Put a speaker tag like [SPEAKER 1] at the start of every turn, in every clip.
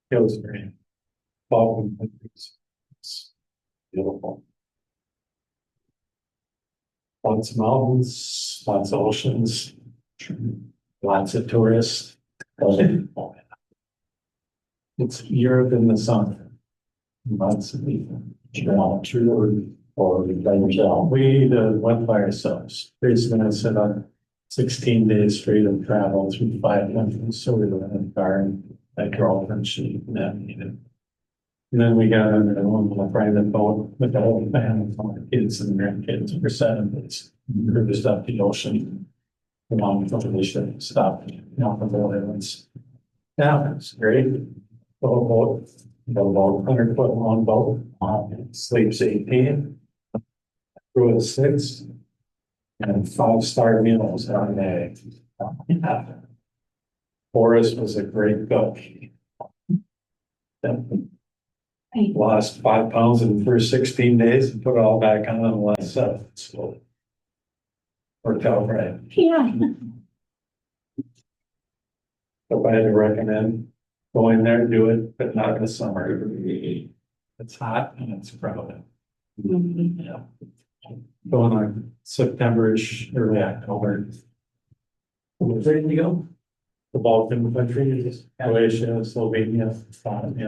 [SPEAKER 1] Hills Green. Baldwin, it's beautiful. Lots of mountains, lots of oceans, lots of tourists. It's Europe in the summer. Lots of people. Or by yourself. We went by ourselves. Basically, I set up 16 days straight of travel through 5 countries. So we were in a car and my girlfriend, she navigated. And then we got on a private boat with the whole family, all the kids and grandkids for 7 days. We cruised up the ocean. Along the ocean, stopped, off of the islands. Yeah, it's great. The whole boat, about 100-foot long boat, sleeps 18. Crew of 6. And 5-star meals on day. Forrest was a great cook. Lost 5 pounds in the first 16 days and put it all back on in the last 7. So worked out right.
[SPEAKER 2] Yeah.
[SPEAKER 1] If I had to recommend going there, do it, but not in the summer. It's hot and it's crowded. Yeah. Going on September-ish, early October. Ready to go? The Balkan countries, Croatia, Slovenia,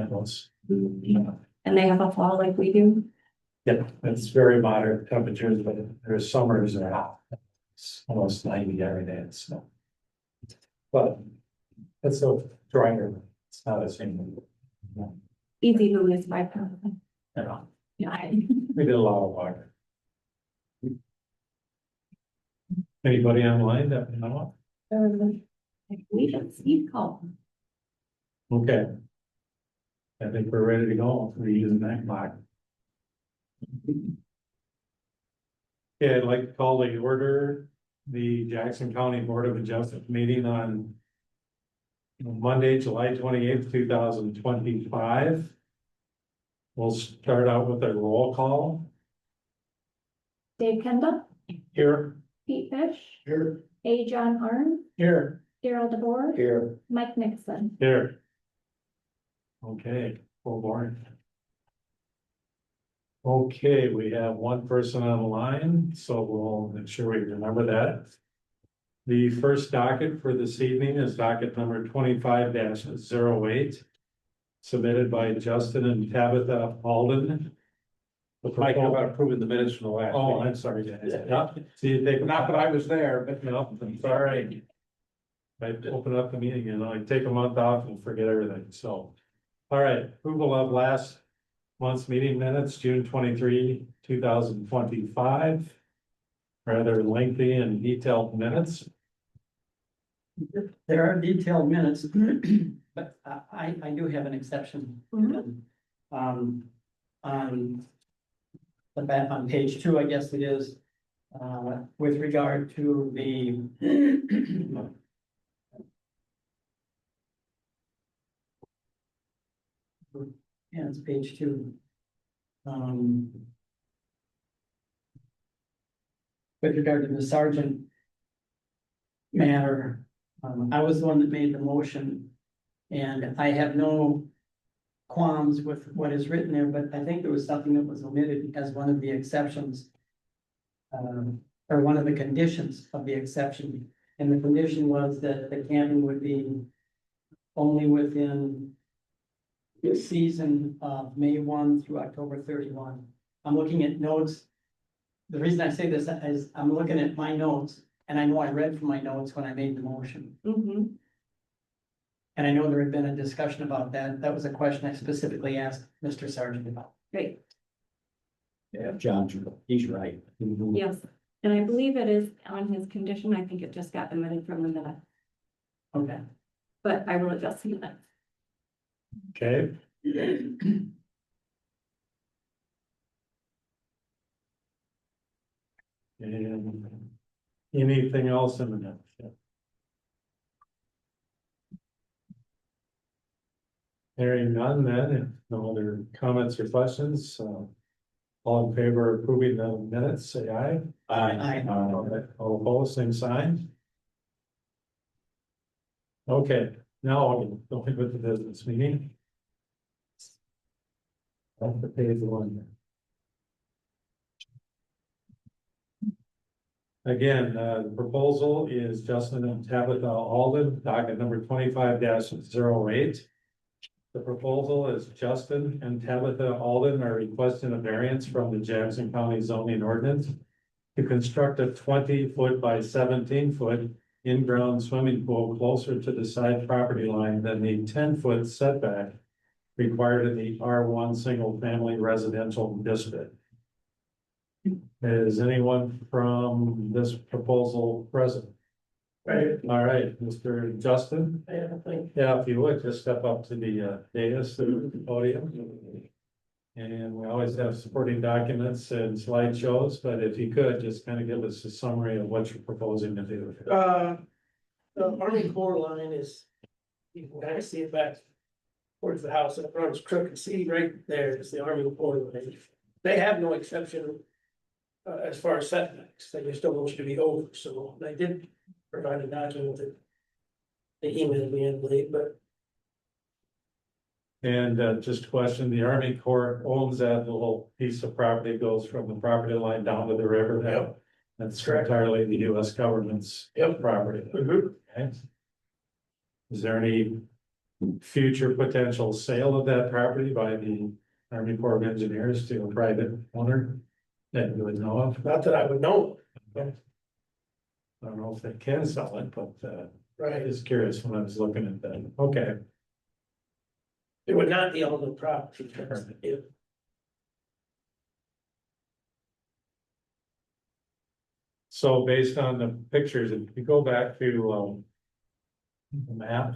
[SPEAKER 1] those.
[SPEAKER 2] And they have a fall like we do.
[SPEAKER 1] Yeah, it's very moderate temperatures, but their summers are hot. It's almost 90 every day, so. But it's a drier, it's not the same.
[SPEAKER 2] Easy to lose 5 pounds.
[SPEAKER 1] Yeah,
[SPEAKER 2] Yeah.
[SPEAKER 1] we did a lot of water. Anybody online that you know
[SPEAKER 2] I believe it's Steve called.
[SPEAKER 1] of? Okay. I think we're ready to go. We're using that clock. Okay, I'd like to call to order the Jackson County Board of Adjustment meeting on Monday, July 28th, 2025. We'll start out with a roll call.
[SPEAKER 2] Dave Kendall,
[SPEAKER 1] Here.
[SPEAKER 2] Pete Fish,
[SPEAKER 1] Here.
[SPEAKER 2] A. John Arn,
[SPEAKER 1] Here.
[SPEAKER 2] Daryl DeBoer,
[SPEAKER 1] Here.
[SPEAKER 2] Mike Nixon.
[SPEAKER 1] Here. Okay, full board. Okay, we have one person on the line, so we'll make sure we remember that. The first docket for this evening is docket number 25-08. Submitted by Justin and Tabitha Alden.
[SPEAKER 3] Mike, how about approving the minutes from the last?
[SPEAKER 1] Oh,
[SPEAKER 3] meeting?
[SPEAKER 1] I'm sorry, guys. Yeah. See, you take.
[SPEAKER 3] Not that I was there, but
[SPEAKER 1] No, I'm sorry. I open up the meeting and I take a month off and forget everything, so. All right, approval of last month's meeting minutes, June 23, 2025. Rather lengthy and detailed minutes.
[SPEAKER 4] There are detailed minutes, but I do have an exception. On the back on page 2, I guess it is, with regard to the yeah, it's page 2. With regard to the sergeant matter, I was the one that made the motion, and I have no qualms with what is written there, but I think there was something that was omitted as one of the exceptions. Or one of the conditions of the exception, and the condition was that the camping would be only within the season of May 1 through October 31. I'm looking at notes. The reason I say this is I'm looking at my notes, and I know I read from my notes when I made the motion. And I know there had been a discussion about that. That was a question I specifically asked Mr. Sargent about.
[SPEAKER 2] Great,
[SPEAKER 3] Yeah, John, he's right.
[SPEAKER 2] yes, and I believe it is on his condition. I think it just got omitted from the minute,
[SPEAKER 4] Okay.
[SPEAKER 2] but I will adjust the minutes.
[SPEAKER 1] Okay. And anything else in the minutes? Hearing none, then, if no other comments or questions, all in favor of approving the minutes, say aye.
[SPEAKER 4] Aye.
[SPEAKER 1] All opposed, same sign. Okay, now I'll go with the business meeting. That's the page one. Again, the proposal is Justin and Tabitha Alden, docket number 25-08. The proposal is Justin and Tabitha Alden are requesting a variance from the Jackson County zoning ordinance to construct a 20-foot by 17-foot in-ground swimming pool closer to the side property line than the 10-foot setback required in the R1 single-family residential district. Is anyone from this proposal present?
[SPEAKER 5] Right,
[SPEAKER 1] All right, Mr. Justin?
[SPEAKER 5] I think,
[SPEAKER 1] Yeah, if you would, just step up to the dais, the podium. And we always have supporting documents and slideshows, but if you could, just kind of give us a summary of what you're proposing to do.
[SPEAKER 5] the Army Corps line is, you can kind of see it back towards the house, and it runs crooked, see right there is the Army Corps line. They have no exception as far as setbacks, they just don't want you to be over, so they did provide a document that they emailed me, I believe, but
[SPEAKER 1] And just a question, the Army Corps owns that little piece of property, goes from the property line down to the river.
[SPEAKER 5] Yep.
[SPEAKER 1] That's
[SPEAKER 5] Correct.
[SPEAKER 1] entirely the US government's
[SPEAKER 5] Yep.
[SPEAKER 1] property.
[SPEAKER 5] Mhm.
[SPEAKER 1] Okay. Is there any future potential sale of that property by the Army Corps of Engineers to a private owner that you would know of?
[SPEAKER 5] not that I would know,
[SPEAKER 1] I don't know if they can sell it, but I
[SPEAKER 5] right?
[SPEAKER 1] was curious when I was looking at that. Okay.
[SPEAKER 5] It would not be on the property. It-
[SPEAKER 1] So based on the pictures, if you go back to the map,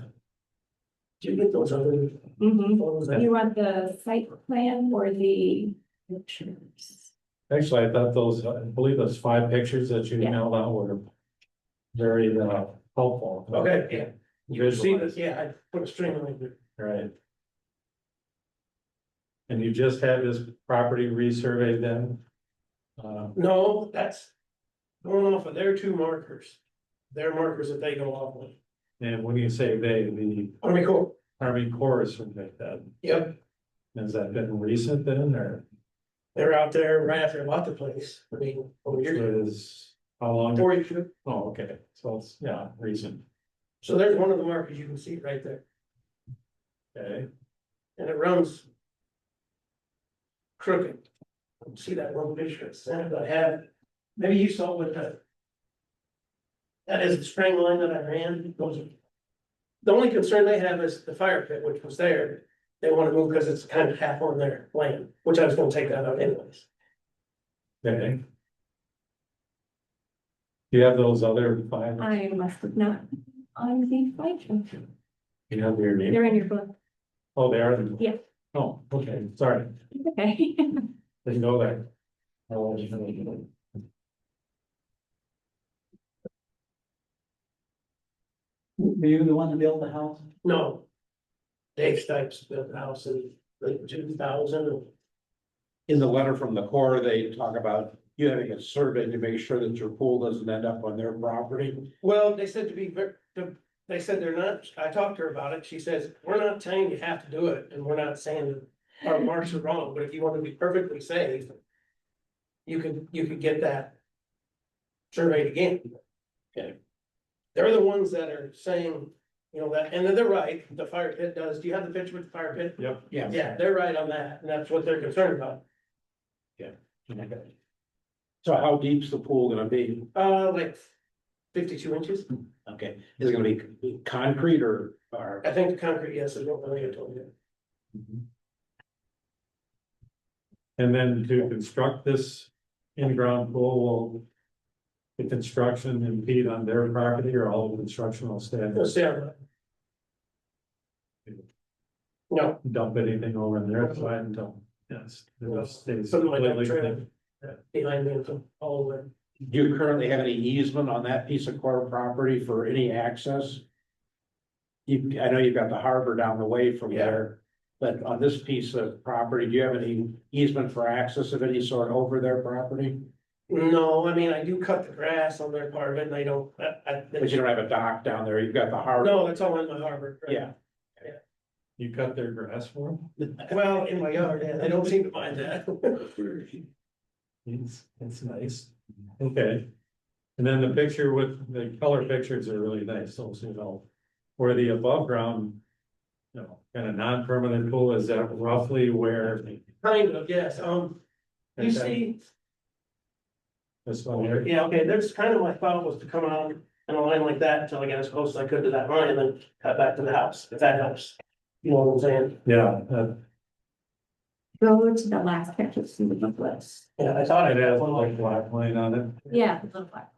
[SPEAKER 5] Do you get those other
[SPEAKER 2] Mhm.
[SPEAKER 5] photos?
[SPEAKER 2] You want the site plan or the pictures?
[SPEAKER 1] actually, I thought those, I believe those 5 pictures that you
[SPEAKER 2] Yeah.
[SPEAKER 1] emailed out were very helpful.
[SPEAKER 5] Okay, yeah. You see this,
[SPEAKER 1] Visualize.
[SPEAKER 5] yeah, I put a string on it.
[SPEAKER 1] Right. And you just had this property resurveyed then?
[SPEAKER 5] No, that's going off of their two markers. Their markers that they go off with.
[SPEAKER 1] And when you say they, the
[SPEAKER 5] Army Corps,
[SPEAKER 1] Army Corps surveyed that,
[SPEAKER 5] yep,
[SPEAKER 1] has that been recent then, or
[SPEAKER 5] they're out there right after I bought the place. I mean, over
[SPEAKER 1] which
[SPEAKER 5] here,
[SPEAKER 1] was, how long?
[SPEAKER 5] 42.
[SPEAKER 1] Oh, okay, so it's, yeah, recent,
[SPEAKER 5] So there's one of the markers you can see right there,
[SPEAKER 1] okay,
[SPEAKER 5] and it runs crooked. See that one picture it's sent, I have, maybe you saw with the. That is the string line that I ran, those are. The only concern they have is the fire pit, which was there, they wanna move because it's kind of half on their land, which I was gonna take that out anyways.
[SPEAKER 1] okay. Do you have those other 5?
[SPEAKER 2] I must have not on the slideshow.
[SPEAKER 1] You have your name?
[SPEAKER 2] They're in your book.
[SPEAKER 1] Oh, they are?
[SPEAKER 2] Yeah.
[SPEAKER 1] Oh, okay, sorry,
[SPEAKER 2] Okay.
[SPEAKER 1] didn't go there.
[SPEAKER 4] Were you the one that built the house?
[SPEAKER 5] No. Dave Stipes built the house in like 2000.
[SPEAKER 3] In the letter from the Corps, they talk about you having a survey to make sure that your pool doesn't end up on their property.
[SPEAKER 5] Well, they said to be they said they're not, I talked to her about it, she says, we're not saying you have to do it, and we're not saying that our marks are wrong, but if you want to be perfectly safe. You could get that. Surveyed again.
[SPEAKER 3] Okay.
[SPEAKER 5] They're the ones that are saying, you know, that, and they're right, the fire pit does, do you have the picture with the fire pit?
[SPEAKER 1] Yep.
[SPEAKER 5] Yeah, they're right on that, and that's what they're concerned about,
[SPEAKER 3] Okay. So how deep's the pool gonna be?
[SPEAKER 5] like 52 inches,
[SPEAKER 3] Okay, is it gonna be concrete or?
[SPEAKER 5] I think the concrete, yes, I don't really, I told you.
[SPEAKER 1] And then to construct this in-ground pool, will the construction impede on their property or all the construction will stay?
[SPEAKER 5] We'll stay on that. No,
[SPEAKER 1] Dump anything over in their side until, yes. it just stays
[SPEAKER 5] Something like that,
[SPEAKER 1] completely
[SPEAKER 5] trailer.
[SPEAKER 1] clean.
[SPEAKER 5] behind me, all the way.
[SPEAKER 3] Do you currently have any easement on that piece of core property for any access? I know you've got the harbor down the way from
[SPEAKER 5] Yeah.
[SPEAKER 3] there, but on this piece of property, do you have any easement for access of any sort over their property?
[SPEAKER 5] No, I mean, I do cut the grass on their part of it, and I don't,
[SPEAKER 3] But you don't have a dock down there, you've got the harbor.
[SPEAKER 5] no, that's all in my harbor. right?
[SPEAKER 3] Yeah.
[SPEAKER 5] Yeah.
[SPEAKER 1] You cut their grass for them?
[SPEAKER 5] Well, in my yard, yeah, they don't seem to mind that.
[SPEAKER 1] It's nice. Okay. And then the picture with the color pictures are really nice, so you know, where the above ground. You know, kind of non-permanent pool, is that roughly where?
[SPEAKER 5] Kind of, yes, you see,
[SPEAKER 1] This one here?
[SPEAKER 5] yeah, okay, there's kind of my thought was to come out in a line like that until I get as close as I could to that line and then cut back to the house, if that helps. You know what I'm saying?
[SPEAKER 1] Yeah,
[SPEAKER 2] Go to the last picture, see the list.
[SPEAKER 5] Yeah, I thought
[SPEAKER 1] it
[SPEAKER 5] I'd
[SPEAKER 1] has
[SPEAKER 5] have one
[SPEAKER 1] like
[SPEAKER 5] like,
[SPEAKER 1] black line on it.
[SPEAKER 2] Yeah, the little black.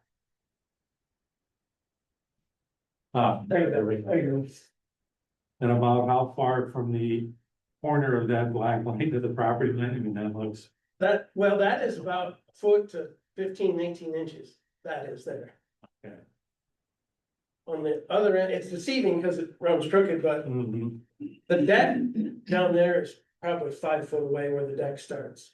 [SPEAKER 5] there you go.
[SPEAKER 1] And about how far from the corner of that black line to the property line, I mean, that looks,
[SPEAKER 5] That, well, that is about a foot to 15, 18 inches, that is there.
[SPEAKER 1] Okay.
[SPEAKER 5] On the other end, it's deceiving because it runs crooked, but
[SPEAKER 1] mhm.
[SPEAKER 5] the deck down there is probably 5 foot away where the deck starts.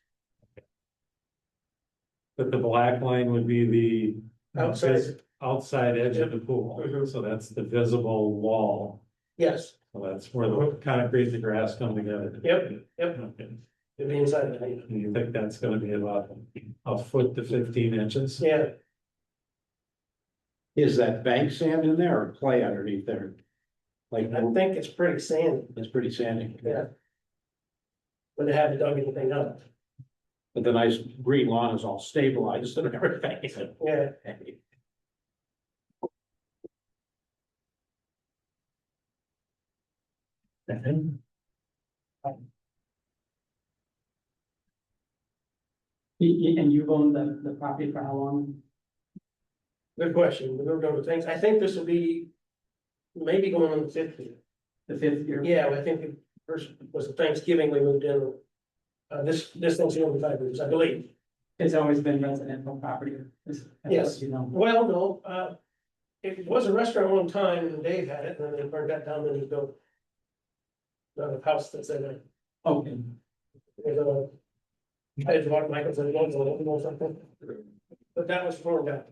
[SPEAKER 1] But the black line would be the.
[SPEAKER 5] Outside.
[SPEAKER 1] Outside edge of the pool,
[SPEAKER 5] Mhm.
[SPEAKER 1] so that's the visible wall,
[SPEAKER 5] Yes,
[SPEAKER 1] so that's where the concrete and the grass come together.
[SPEAKER 5] Yep, yep.
[SPEAKER 1] Okay.
[SPEAKER 5] it'd be inside the thing.
[SPEAKER 1] And you think that's gonna be about a foot to 15 inches?
[SPEAKER 5] Yeah,
[SPEAKER 3] Is that bank sand in there or clay underneath there? Like,
[SPEAKER 5] I think it's pretty sandy,
[SPEAKER 3] it's pretty sandy.
[SPEAKER 5] yeah. But they haven't dug anything up,
[SPEAKER 3] But the nice green lawn is all stabilized and everything.
[SPEAKER 5] yeah.
[SPEAKER 4] And you've owned the property for how long?
[SPEAKER 5] Good question, we moved over things, I think this will be maybe going on the 5th year.
[SPEAKER 4] The 5th year?
[SPEAKER 5] Yeah, I think the first was Thanksgiving we moved in. This thing's the only 5 years, I believe.
[SPEAKER 4] It's always been residential property.
[SPEAKER 5] Yes.
[SPEAKER 4] You know,
[SPEAKER 5] Well, no, it was a restaurant one time and Dave had it, and then they burned that down, and he built another house that's in there.
[SPEAKER 4] okay,
[SPEAKER 5] There's a, I had bought Michael's and Lowe's or something. But that was torn down.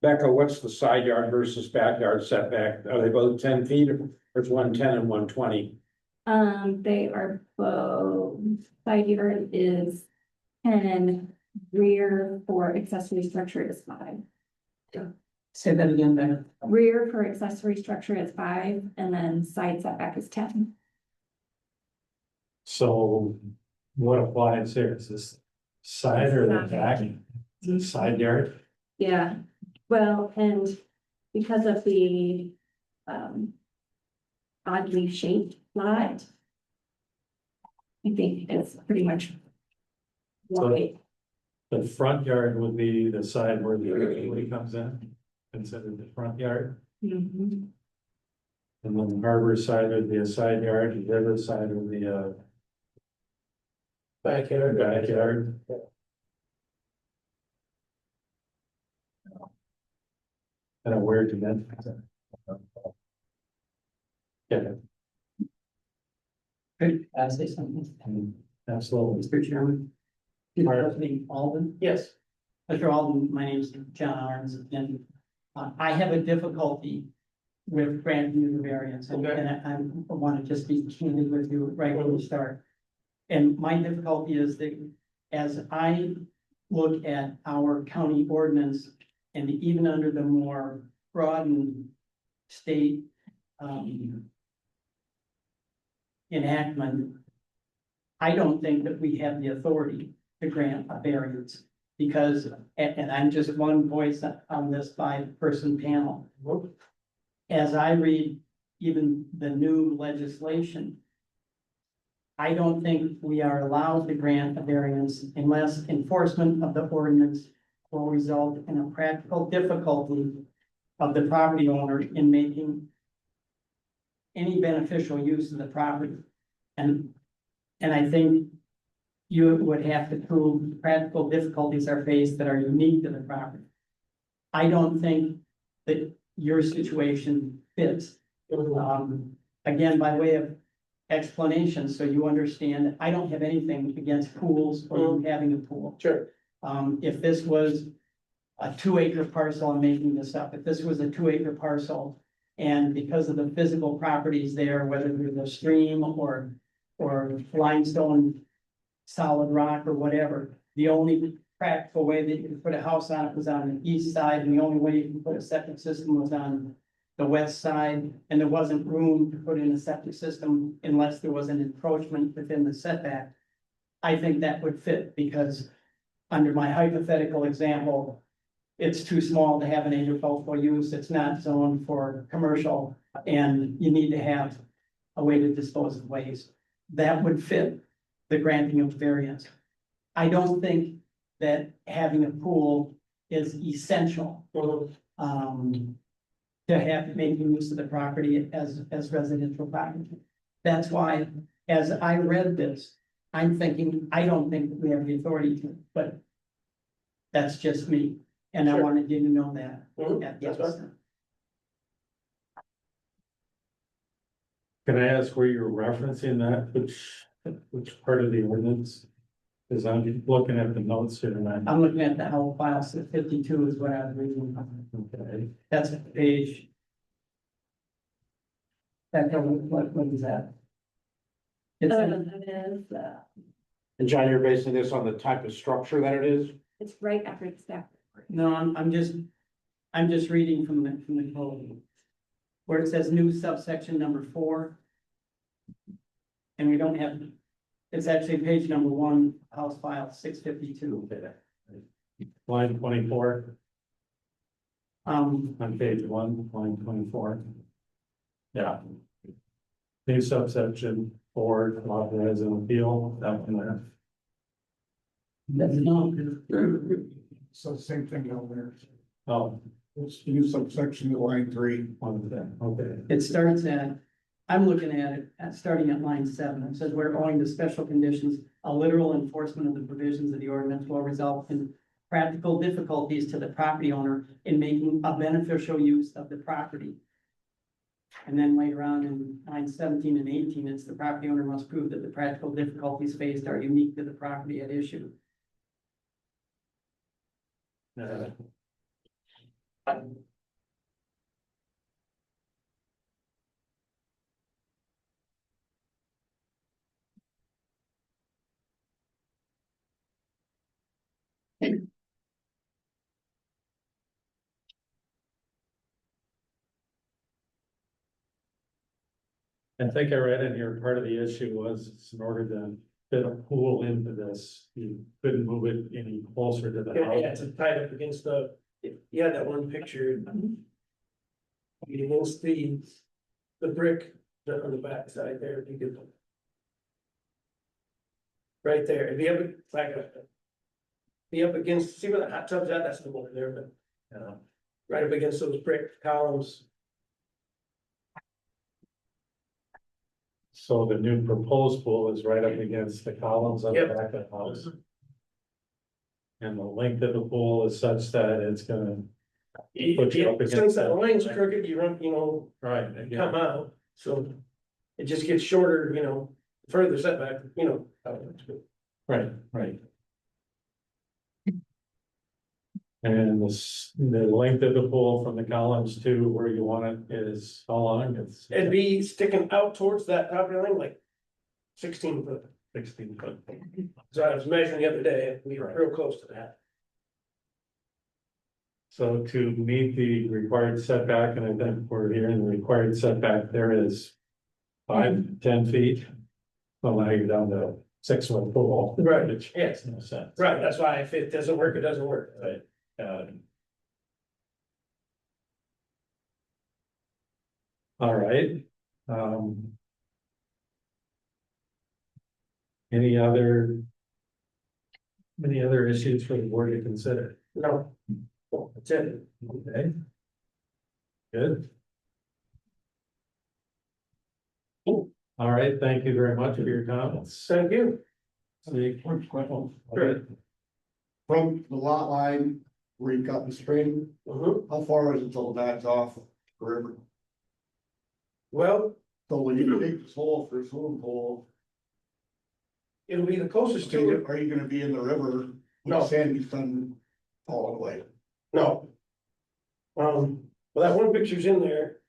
[SPEAKER 3] Becca, what's the side yard versus backyard setback? Are they both 10 feet or is one 10 and 120?
[SPEAKER 2] They are both, side yard is 10, rear for accessory structure is 5.
[SPEAKER 4] say that again, Ben.
[SPEAKER 2] Rear for accessory structure is 5, and then side setback is 10.
[SPEAKER 1] So what applies here? Is this side or the back? Is it side yard?
[SPEAKER 2] Yeah, well, and because of the, oddly shaped lot, I think it's pretty much wide.
[SPEAKER 1] The front yard would be the side where the utility comes in, considered the front yard.
[SPEAKER 2] Mhm.
[SPEAKER 1] And then the harbor side would be a side yard, the river side would be a
[SPEAKER 5] Backyard.
[SPEAKER 1] backyard. Kind of weird to them. Yeah,
[SPEAKER 4] Could I say something?
[SPEAKER 1] absolutely.
[SPEAKER 4] Mr. Chairman? Representing Alden.
[SPEAKER 5] Yes,
[SPEAKER 4] Mr. Alden, my name is John Arns, and I have a difficulty with granting you the variance, and
[SPEAKER 5] Okay.
[SPEAKER 4] I want to just be candid with you right when we start. And my difficulty is that as I look at our county ordinance, and even under the more broadened state enactment, I don't think that we have the authority to grant a variance. Because, and I'm just one voice on this 5-person panel. As I read even the new legislation, I don't think we are allowed to grant a variance unless enforcement of the ordinance will result in a practical difficulty of the property owner in making any beneficial use of the property. And I think you would have to prove practical difficulties are faced that are unique to the property. I don't think that your situation fits. Again, by way of explanation, so you understand, I don't have anything against pools or you having a pool.
[SPEAKER 5] sure,
[SPEAKER 4] If this was a 2-acre parcel, I'm making this up, if this was a 2-acre parcel And because of the physical properties there, whether there's a stream or limestone, solid rock or whatever, the only practical way that you could put a house on it was on the east side, and the only way you could put a septic system was on the west side, and there wasn't room to put in a septic system unless there was an encroachment within the setback. I think that would fit, because under my hypothetical example, it's too small to have an agricultural use, it's not zoned for commercial, and you need to have a way to dispose of waste. That would fit the granting of variance. I don't think that having a pool is essential, to have, making use of the property as residential property. That's why, as I read this, I'm thinking, I don't think we have the authority to, but that's just me, and I
[SPEAKER 5] Sure.
[SPEAKER 4] wanted you to know that at the
[SPEAKER 5] That's
[SPEAKER 4] outset.
[SPEAKER 1] Can I ask where you're referencing that, which part of the ordinance? Cause I'm looking at the notes here and
[SPEAKER 4] I'm looking at the House File 52 is what I was reading.
[SPEAKER 1] okay.
[SPEAKER 4] That's the page. What is that? It's,
[SPEAKER 2] It is,
[SPEAKER 3] And John, you're basing this on the type of structure that it is?
[SPEAKER 2] it's right after the staff report.
[SPEAKER 4] no, I'm just reading from the code. Where it says new subsection number 4. And we don't have, it's actually page number 1, House File 652.
[SPEAKER 1] Line 24
[SPEAKER 4] Um,
[SPEAKER 1] on page 1, line 24. Yeah. New subsection 4, authorize an appeal, that one there.
[SPEAKER 4] that's not,
[SPEAKER 6] So same thing down there.
[SPEAKER 1] Oh,
[SPEAKER 6] It's new subsection line 3.
[SPEAKER 1] one there, okay.
[SPEAKER 4] it starts at, I'm looking at it, starting at line 7, it says we're owing to special conditions, a literal enforcement of the provisions of the ordinance will result in practical difficulties to the property owner in making a beneficial use of the property. And then later on in line 17 and 18, it's the property owner must prove that the practical difficulties faced are unique to the property at issue.
[SPEAKER 1] I think I read in here, part of the issue was it's in order to fit a pool into this, you couldn't move it any closer to the
[SPEAKER 5] Yeah,
[SPEAKER 1] house.
[SPEAKER 5] it's tied up against you had that one picture. Against the brick on the back side there, if you could. Right there, if you have it like be up against, see where the hot tub's at, that's the one there, but
[SPEAKER 1] Yeah.
[SPEAKER 5] right up against those brick columns.
[SPEAKER 1] So the new proposed pool is right up against the columns on the
[SPEAKER 5] Yep.
[SPEAKER 1] back of the house. And the length of the pool is such that it's gonna, Put you up against
[SPEAKER 5] Since that
[SPEAKER 1] that.
[SPEAKER 5] line's crooked, you run,
[SPEAKER 1] right,
[SPEAKER 5] come
[SPEAKER 1] yeah,
[SPEAKER 5] out, so. It just gets shorter, further setback,
[SPEAKER 1] right, right. And the length of the pool from the columns to where you want it is how long? It's
[SPEAKER 5] it'd be sticking out towards that property line like 16 foot.
[SPEAKER 1] 16 foot.
[SPEAKER 5] So I was measuring the other day, we were
[SPEAKER 1] Right.
[SPEAKER 5] real close to that.
[SPEAKER 1] So to meet the required setback, and I think we're here in the required setback, there is 5, 10 feet. Well, now you're down to 6-foot pool.
[SPEAKER 5] Right,
[SPEAKER 1] Which
[SPEAKER 5] yes.
[SPEAKER 1] makes no sense.
[SPEAKER 5] Right, that's why if it doesn't work, it doesn't work.
[SPEAKER 1] Right. All right. Any other issues for the board to consider?
[SPEAKER 5] No. That's it.
[SPEAKER 1] Okay. Good. All right, thank you very much for your comments.
[SPEAKER 5] Thank you.
[SPEAKER 1] See.
[SPEAKER 6] Quick question.
[SPEAKER 5] Sure.
[SPEAKER 6] From the lot line where you cut the string,
[SPEAKER 5] Mhm.
[SPEAKER 6] how far is it till it backs off the river?
[SPEAKER 5] Well,
[SPEAKER 6] So when you dig this hole for a swimming pool,
[SPEAKER 5] it'll be the closest to it.
[SPEAKER 6] are you gonna be in the river?
[SPEAKER 5] No.
[SPEAKER 6] With sandy sun all the way?
[SPEAKER 5] No. Well, that one picture's in there.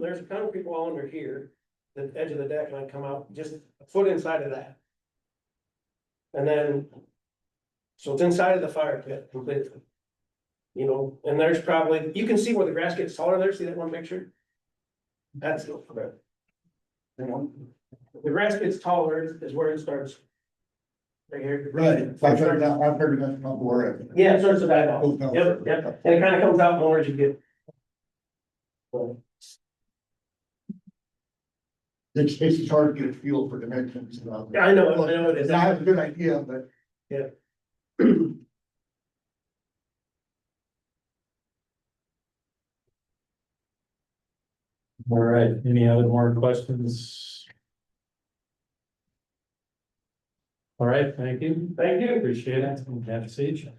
[SPEAKER 5] there's a concrete wall under here, the edge of the deck, and I come out just a foot inside of that. And then, so it's inside of the fire pit completely. You know, and there's probably, you can see where the grass gets taller there, see that one picture? That's the grass gets taller is where it starts. Right here.
[SPEAKER 6] Right, I've heard that before.
[SPEAKER 5] Yeah, it starts to die off. Yep, yep, and it kind of comes out more as you get.
[SPEAKER 6] It's hard to get a feel for dimensions.
[SPEAKER 5] Yeah, I know it is.
[SPEAKER 6] I have a good idea, but.
[SPEAKER 1] All right, any other more questions? All right, thank you.
[SPEAKER 5] Thank you.
[SPEAKER 1] Appreciate it. Have a seat.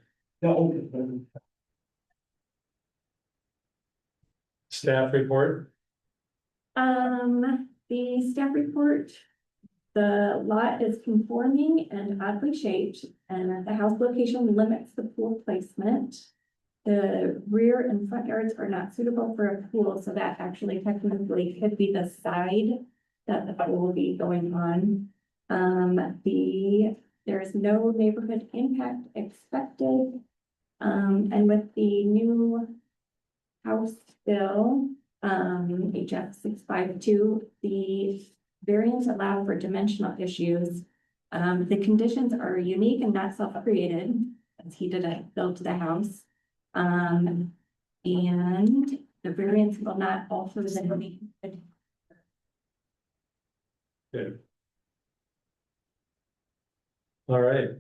[SPEAKER 1] Staff report.
[SPEAKER 2] The staff report. The lot is conforming and oddly shaped, and the house location limits the pool placement. The rear and front yards are not suitable for a pool, so that actually technically could be the side that the pool will be going on. There is no neighborhood impact expected. And with the new House bill, HF 652, the variants allow for dimensional issues. The conditions are unique and not self-created, as he didn't build the house. And the variance will not alter the neighborhood.
[SPEAKER 1] Good. All right.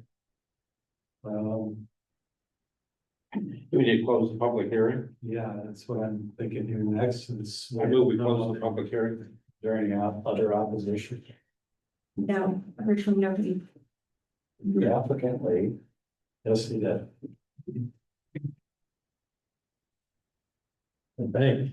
[SPEAKER 3] We need to close the public hearing.
[SPEAKER 1] Yeah, that's what I'm thinking here next is.
[SPEAKER 3] I move we close the public hearing.
[SPEAKER 1] Is there any other opposition?
[SPEAKER 2] No, virtually nobody.
[SPEAKER 1] The applicant wait. Yes, he did. Thank.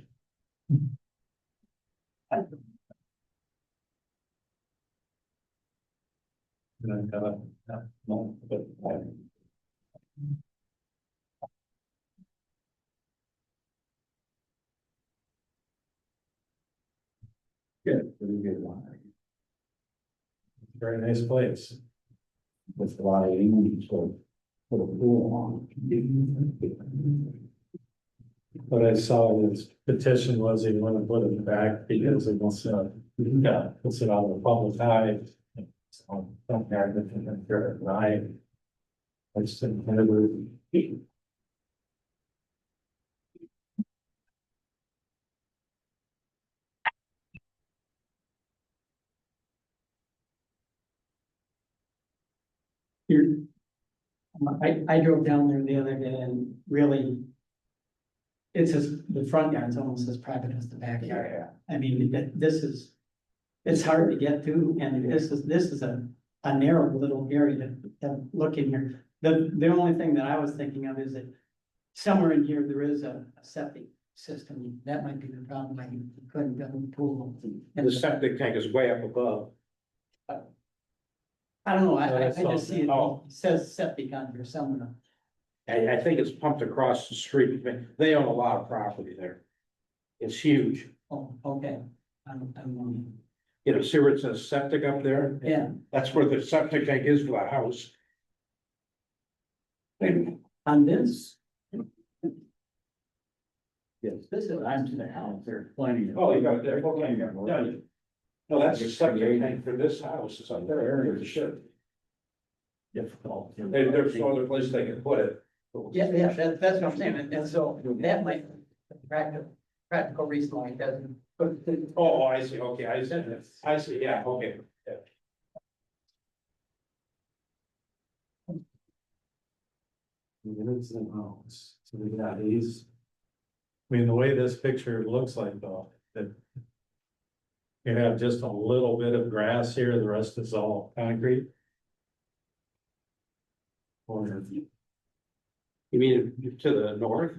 [SPEAKER 1] Good, pretty good one. Very nice place. With a lot of unique, so put a pool on. What I saw in his petition was he wanted to put it back because it wants to, puts it on the public eye. So, don't have it in the night. I just didn't never.
[SPEAKER 4] Here. I drove down there the other day and really. It's just, the front yard's almost as private as the backyard.
[SPEAKER 1] Yeah.
[SPEAKER 4] I mean, this is, it's hard to get to, and this is a narrow little area to look in here. The only thing that I was thinking of is that somewhere in here, there is a septic system. That might be the problem, like you couldn't build a pool.
[SPEAKER 3] The septic tank is way up above.
[SPEAKER 4] I don't know, I just see it,
[SPEAKER 3] Oh.
[SPEAKER 4] it says septic on here somewhere.
[SPEAKER 3] I think it's pumped across the street. They own a lot of property there. It's huge.
[SPEAKER 4] Oh, okay. I'm wondering.
[SPEAKER 3] You know, see where it says septic up there?
[SPEAKER 4] Yeah.
[SPEAKER 3] That's where the septic tank is for the house.
[SPEAKER 4] On this,
[SPEAKER 3] Yes.
[SPEAKER 4] this is, I'm to the house, there's plenty of.
[SPEAKER 3] Oh, you got it there. Okay. Yeah. No, that's the septic tank for this house. It's up there. Area to ship.
[SPEAKER 1] Difficult.
[SPEAKER 3] There's no other place they can put it.
[SPEAKER 4] Yeah, that's what I'm saying, and so that might, practical reason why it doesn't.
[SPEAKER 3] Oh, I see. Okay, I see. Yeah, okay.
[SPEAKER 1] Units and homes, so we got these. I mean, the way this picture looks like though, that. You have just a little bit of grass here, the rest is all concrete. Or
[SPEAKER 3] You mean to the north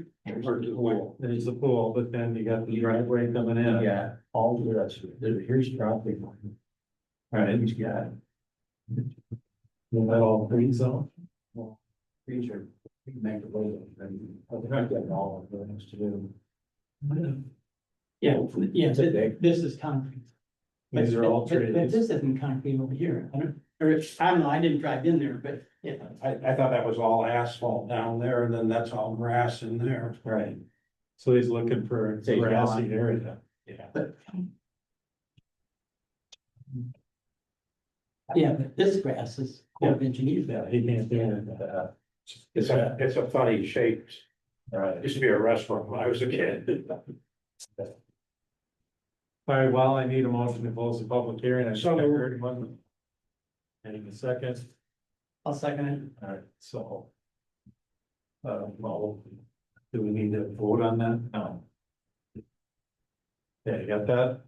[SPEAKER 3] or to the west?
[SPEAKER 1] there's the pool, but then you got the driveway coming in.
[SPEAKER 3] Yeah.
[SPEAKER 1] All the rest, here's property line. All right, you got. That all green zone? Well, trees are, you can make it later, and I'm not getting all of the things to do.
[SPEAKER 4] Yeah, yeah,
[SPEAKER 3] It's a big-
[SPEAKER 4] this is concrete.
[SPEAKER 1] These are all
[SPEAKER 4] But
[SPEAKER 1] trees.
[SPEAKER 4] this isn't concrete over here. I don't know, I didn't drive in there, but yeah.
[SPEAKER 3] I thought that was all asphalt down there and then that's all grass in there.
[SPEAKER 1] Right. So he's looking for a
[SPEAKER 3] Say
[SPEAKER 1] grassy
[SPEAKER 3] lawn.
[SPEAKER 1] area.
[SPEAKER 3] Yeah.
[SPEAKER 4] Yeah, but this grass is Corps of Engineers.
[SPEAKER 1] Yeah, he can't do anything with that.
[SPEAKER 3] It's a funny shape.
[SPEAKER 1] Right.
[SPEAKER 3] Used to be a restaurant when I was a kid.
[SPEAKER 1] All right, well, I need a motion to close the public hearing. I
[SPEAKER 3] So-
[SPEAKER 1] heard one. Any second?
[SPEAKER 4] I'll second it.
[SPEAKER 1] All right, so. Well, do we need to vote on that? No. Yeah, you got that?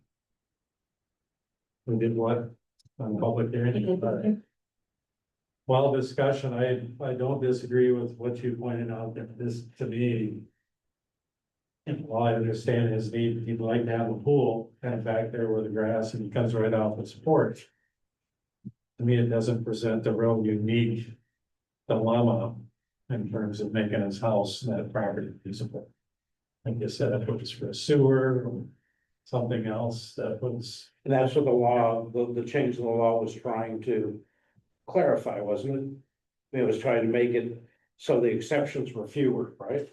[SPEAKER 1] We did what? On public hearing? All right. Well, discussion, I don't disagree with what you pointed out, that this, to me. And while I understand his need, he'd like to have a pool kind of back there where the grass and he comes right off his porch. To me, it doesn't present a real unique dilemma in terms of making his house and that property usable. Like I said, if it was for a sewer or something else, that was,
[SPEAKER 3] And that's what the law, the change in the law was trying to clarify, wasn't it? It was trying to make it so the exceptions were fewer, right?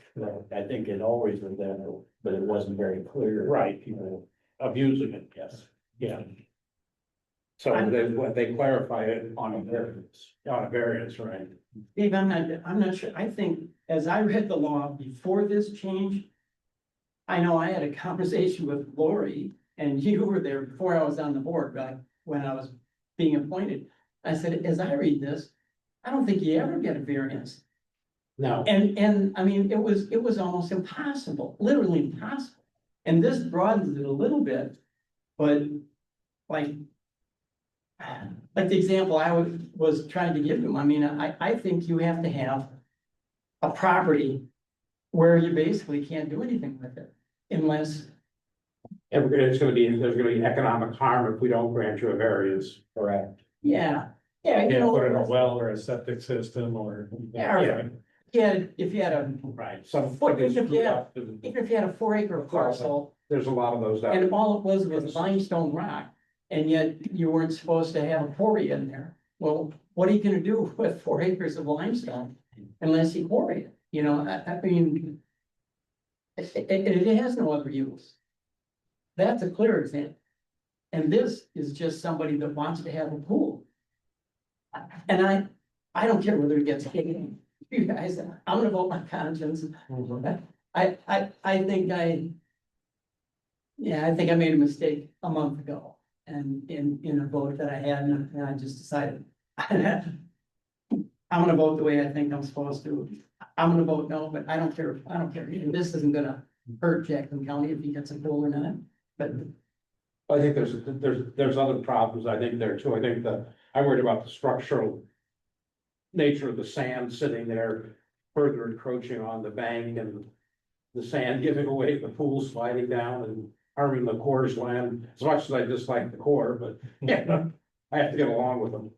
[SPEAKER 7] I think it always was there, but it wasn't very clear.
[SPEAKER 3] Right.
[SPEAKER 7] People,
[SPEAKER 3] Abusing it,
[SPEAKER 7] yes,
[SPEAKER 3] yeah. So they clarify it
[SPEAKER 7] on a variance.
[SPEAKER 3] on a variance, right?
[SPEAKER 4] Dave, I'm not sure. I think as I read the law before this change. I know I had a conversation with Lori and you were there before I was on the board, back when I was being appointed. I said, as I read this, I don't think you ever get a variance.
[SPEAKER 3] No,
[SPEAKER 4] And I mean, it was almost impossible, literally impossible. And this broadens it a little bit, but like. Like the example I was trying to give him, I mean, I think you have to have a property where you basically can't do anything with it unless,
[SPEAKER 3] there's gonna be economic harm if we don't grant you a variance.
[SPEAKER 7] Correct.
[SPEAKER 4] yeah, you
[SPEAKER 1] yeah,
[SPEAKER 4] know.
[SPEAKER 1] put in a well or a septic system or.
[SPEAKER 4] Yeah. Yeah, if you had a,
[SPEAKER 3] Right, some.
[SPEAKER 4] What if you have- even if you had a 4 acre parcel
[SPEAKER 3] There's a lot of those out.
[SPEAKER 4] and all it was limestone rock. And yet you weren't supposed to have a quarry in there. Well, what are you gonna do with 4 acres of limestone unless you quarry it? You know, I mean. It has no other use. That's a clear example. And this is just somebody that wants to have a pool. And I don't care whether it gets taken. You guys, I'm gonna vote my conscience. I think I think I made a mistake a month ago. And in a vote that I had, and I just decided. I'm gonna vote the way I think I'm supposed to. I'm gonna vote no, but I don't care, And this isn't gonna hurt Jackson County if he gets a pool or not, but.
[SPEAKER 3] I think there's other problems, I think there too, I'm worried about the structural. Nature of the sand sitting there, further encroaching on the bank and. The sand giving away, the pool sliding down and harming the Corps' land, as much as I dislike the Corps, but yeah, I have to get along with them.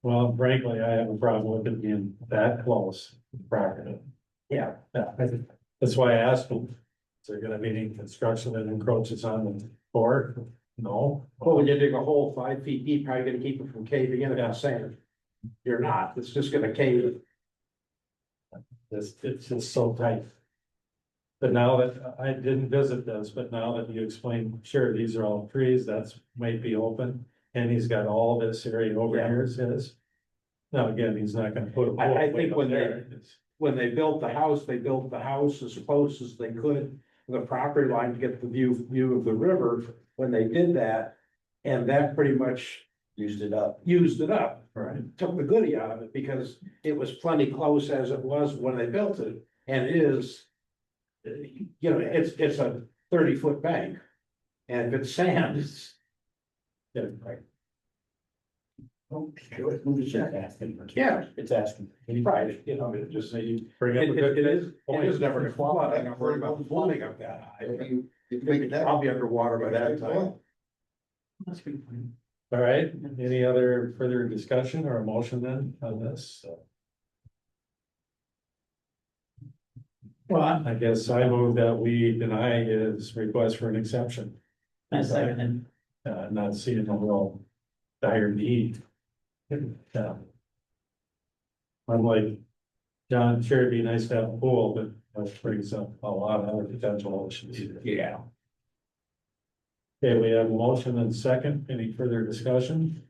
[SPEAKER 1] Well, frankly, I have a problem with it being that close to the property.
[SPEAKER 3] Yeah.
[SPEAKER 1] Yeah, that's why I asked them, is there gonna be any construction that encroaches on the board? No.
[SPEAKER 3] Well, when you dig a hole 5 feet deep, how are you gonna keep it from caving in if it's sand? You're not, it's just gonna cave.
[SPEAKER 1] It's just so tight. But now that I didn't visit this, but now that you explained, sure, these are all trees, that's might be open. And he's got all this area over
[SPEAKER 3] Yeah.
[SPEAKER 1] here, it says. Now, again, he's not gonna put a.
[SPEAKER 3] I
[SPEAKER 1] pool
[SPEAKER 3] think
[SPEAKER 1] way
[SPEAKER 3] when
[SPEAKER 1] up there. It's-
[SPEAKER 3] When they built the house as close as they could, to the property line to get the view of the river, when they did that. And that pretty much
[SPEAKER 7] Used it up.
[SPEAKER 3] used it up.
[SPEAKER 1] Right.
[SPEAKER 3] Took the goodie out of it because it was plenty close as it was when they built it and it is. You know, it's a 30-foot bank. And if it's sand, it's. Yeah, right. Yeah.
[SPEAKER 7] It's asking.
[SPEAKER 3] Right, you know, it just,
[SPEAKER 1] You bring up a good
[SPEAKER 3] it is
[SPEAKER 1] point.
[SPEAKER 3] never gonna flood. I'm not worried about the flooding of that high.
[SPEAKER 6] You make it that.
[SPEAKER 3] I'll be underwater by that time.
[SPEAKER 4] That's a good point.
[SPEAKER 1] All right, any other further discussion or motion then on this?
[SPEAKER 5] Well,
[SPEAKER 1] I guess I move that we deny his request for an exception.
[SPEAKER 4] I second
[SPEAKER 1] Not seeing a real dire need. Yeah. Unlike John, sure, it'd be nice to have a pool, but that brings up a lot of other potential issues.
[SPEAKER 3] Yeah.
[SPEAKER 1] Okay, we have a motion and second. Any further discussion?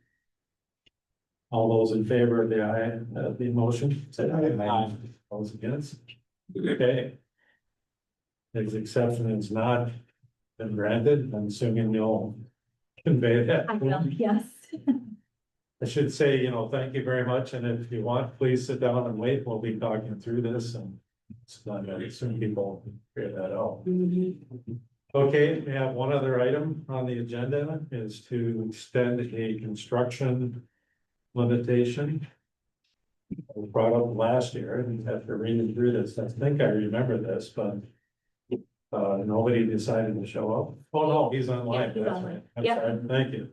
[SPEAKER 1] All those in favor of the motion, say aye.
[SPEAKER 3] Aye.
[SPEAKER 1] Those against? Okay. His exception is not been granted. I'm assuming you'll convey that.
[SPEAKER 2] I will, yes.
[SPEAKER 1] I should say, thank you very much, and if you want, please sit down and wait, we'll be talking through this, and it's not very soon people figure that out. Okay, we have one other item on the agenda, is to extend a construction limitation. We brought up last year, and after reading through this, I think I remember this, but nobody decided to show up. Oh, no, he's online,
[SPEAKER 2] Yeah, he's
[SPEAKER 1] that's
[SPEAKER 2] online.
[SPEAKER 1] right. I'm
[SPEAKER 2] Yep.
[SPEAKER 1] sorry, thank you.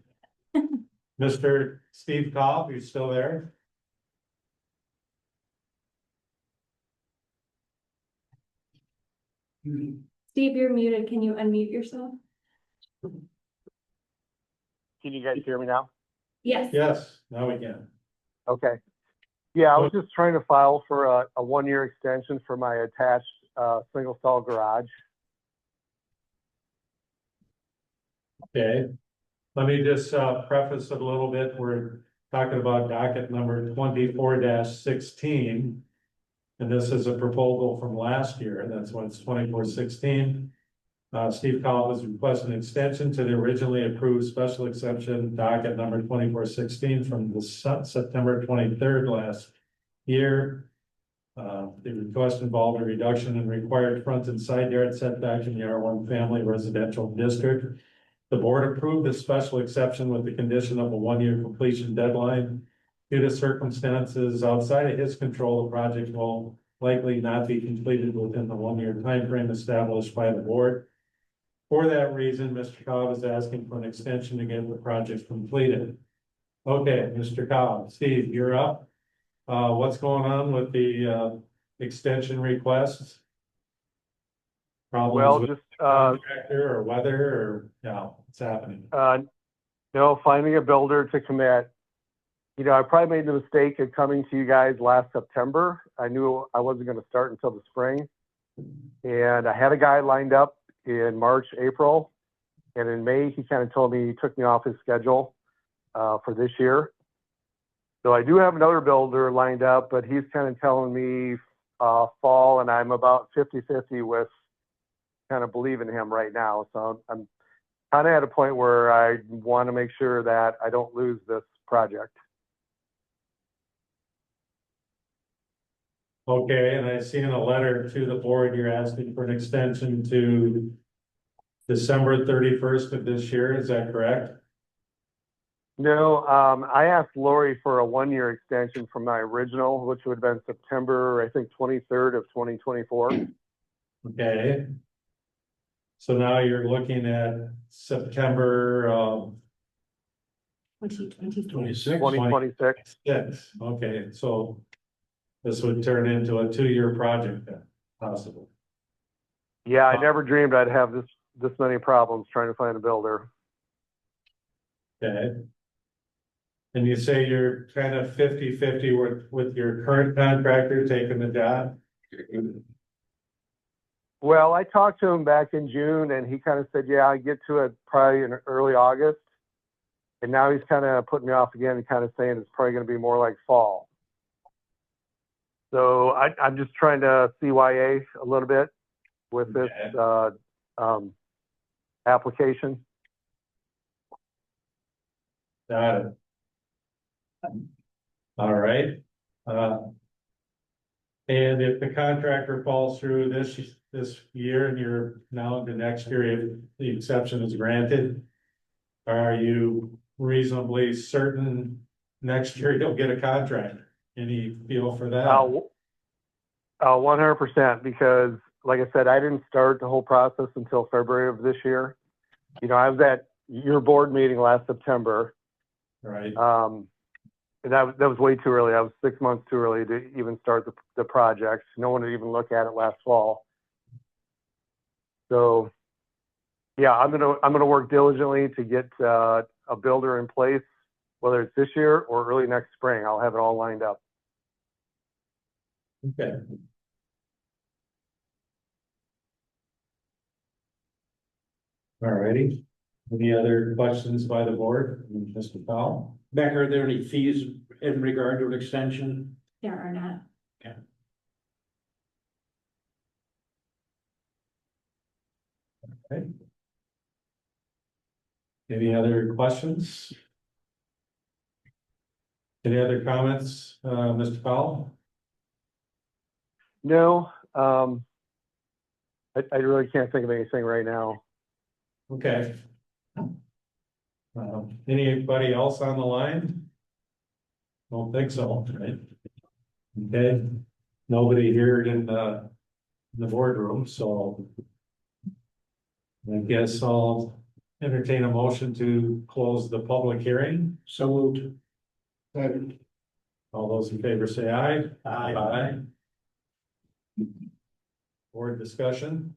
[SPEAKER 1] Mr. Steve Cobb, you still there?
[SPEAKER 2] Steve, you're muted. Can you unmute yourself?
[SPEAKER 7] Can you guys hear me now?
[SPEAKER 2] Yes.
[SPEAKER 1] Yes, now we can.
[SPEAKER 7] Okay. Yeah, I was just trying to file for a 1-year extension for my attached single stall garage.
[SPEAKER 1] Okay, let me just preface it a little bit. We're talking about docket number 24-16. And this is a proposal from last year. That's when it's 24-16. Steve Collins requested an extension to the originally approved special exception docket number 24-16 from the September 23rd last year. The request involved a reduction in required front and side yard setback in the R1 family residential district. The board approved this special exception with the condition of a 1-year completion deadline. Due to circumstances outside of his control, the project will likely not be completed within the 1-year timeframe established by the board. For that reason, Mr. Cobb is asking for an extension to get the project completed. Okay, Mr. Cobb, Steve, you're up. What's going on with the extension requests? Problems
[SPEAKER 7] Well,
[SPEAKER 1] with
[SPEAKER 7] just
[SPEAKER 1] contractor or weather or, what's happening?
[SPEAKER 7] finding a builder to commit. I probably made the mistake of coming to you guys last September. I knew I wasn't going to start until the spring. And I had a guy lined up in March, April. And in May, he kind of told me he took me off his schedule for this year. So I do have another builder lined up, but he's kind of telling me fall, and I'm about 50-50 with kind of believing him right now. So I'm kind of at a point where I want to make sure that I don't lose this project.
[SPEAKER 1] Okay, and I see in a letter to the board, you're asking for an extension to December 31st of this year, is that correct?
[SPEAKER 7] No, I asked Lori for a 1-year extension from my original, which would have been September, I think, 23rd of 2024.
[SPEAKER 1] Okay. So now you're looking at September
[SPEAKER 2] 2026.
[SPEAKER 7] 2026.
[SPEAKER 1] Yes, okay, so this would turn into a 2-year project then, possible.
[SPEAKER 7] Yeah, I never dreamed I'd have this many problems trying to find a builder.
[SPEAKER 1] Okay. And you say you're kind of 50-50 with your current contractor taking the job?
[SPEAKER 7] Well, I talked to him back in June, and he kind of said, yeah, I get to it probably in early August. And now he's kind of putting me off again and kind of saying it's probably going to be more like fall. So I'm just trying to CYA a little bit with this application.
[SPEAKER 1] Got it. All right. And if the contractor falls through this year and you're now into next year, if the exception is granted, are you reasonably certain next year you'll get a contract? Any feel for that?
[SPEAKER 7] 100%, because like I said, I didn't start the whole process until February of this year. I was at your board meeting last September.
[SPEAKER 1] Right.
[SPEAKER 7] And that was way too early. I was 6 months too early to even start the project. No one would even look at it last fall. So, yeah, I'm gonna work diligently to get a builder in place, whether it's this year or early next spring. I'll have it all lined up.
[SPEAKER 1] Okay. All righty. Any other questions by the board, Mr. Powell?
[SPEAKER 3] Beck, are there any fees in regard to an extension?
[SPEAKER 2] There are not.
[SPEAKER 1] Okay. Any other questions? Any other comments, Mr. Powell?
[SPEAKER 7] No, I really can't think of anything right now.
[SPEAKER 1] Okay. Anybody else on the line? Don't think so, right? Okay, nobody here in the boardroom, so I guess I'll entertain a motion to close the public hearing.
[SPEAKER 3] So moved.
[SPEAKER 6] Second.
[SPEAKER 1] All those in favor say aye.
[SPEAKER 3] Aye.
[SPEAKER 1] Board discussion.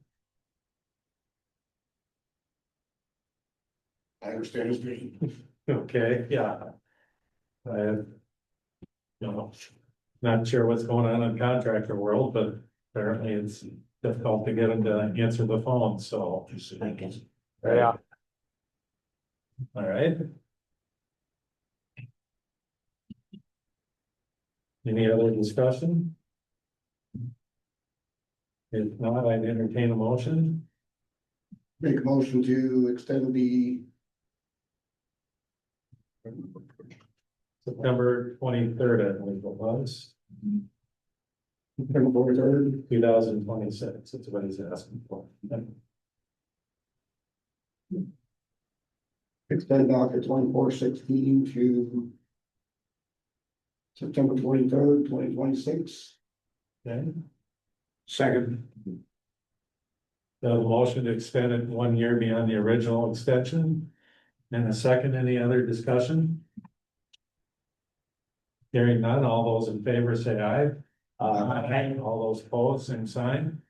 [SPEAKER 6] I understand his meeting.
[SPEAKER 1] Okay, yeah. Not sure what's going on in contractor world, but apparently it's difficult to get them to answer the phone, so.
[SPEAKER 7] Yeah.
[SPEAKER 1] All right. Any other discussion? If not, I'd entertain a motion.
[SPEAKER 6] Make a motion to extend the
[SPEAKER 1] September 23rd, I believe it was,
[SPEAKER 6] September 3rd.
[SPEAKER 1] 2026, that's what he's asking for.
[SPEAKER 6] Extend docket 2416 to September 23rd, 2026.
[SPEAKER 1] Okay,
[SPEAKER 3] Second.
[SPEAKER 1] the motion to extend it 1 year beyond the original extension. And a second, any other discussion? Hearing none, all those in favor say aye. Aye. All those opposed, same sign.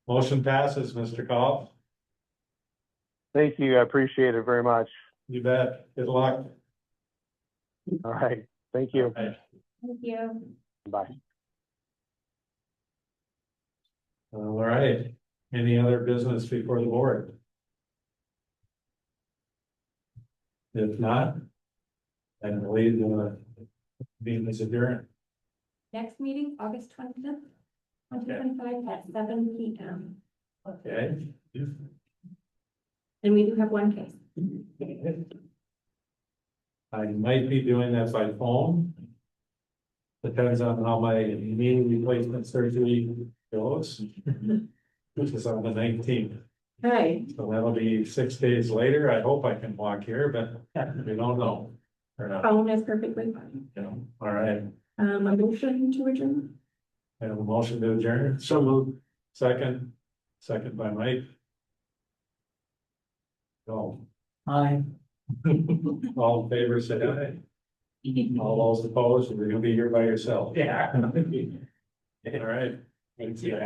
[SPEAKER 1] Motion passes, Mr. Goff.
[SPEAKER 7] Thank you. I appreciate it very much.
[SPEAKER 1] You bet. Good luck.
[SPEAKER 7] All right. Thank you.
[SPEAKER 2] Thank you.
[SPEAKER 7] Bye.
[SPEAKER 1] All right. Any other business before the board? If not, I believe the meeting is adjourned.
[SPEAKER 2] Next meeting, August 25th, 2025 at 7 p.m.
[SPEAKER 1] Okay.
[SPEAKER 2] And we do have one case.
[SPEAKER 1] I might be doing that by phone. Depends on how my knee replacement surgery goes. Which is on the 19th.
[SPEAKER 2] Hi.
[SPEAKER 1] So that'll be 6 days later. I hope I can walk here, but we don't know. Or not,
[SPEAKER 2] Phone is perfectly fine.
[SPEAKER 1] you know. All right.
[SPEAKER 2] A motion to adjourn?
[SPEAKER 1] I have a motion to adjourn.
[SPEAKER 3] So moved.
[SPEAKER 1] Second by Mike. Go.
[SPEAKER 4] Aye.
[SPEAKER 1] All in favor, say aye. All those opposed, you're gonna be here by yourself.
[SPEAKER 3] Yeah.
[SPEAKER 1] All right.
[SPEAKER 3] Thank you.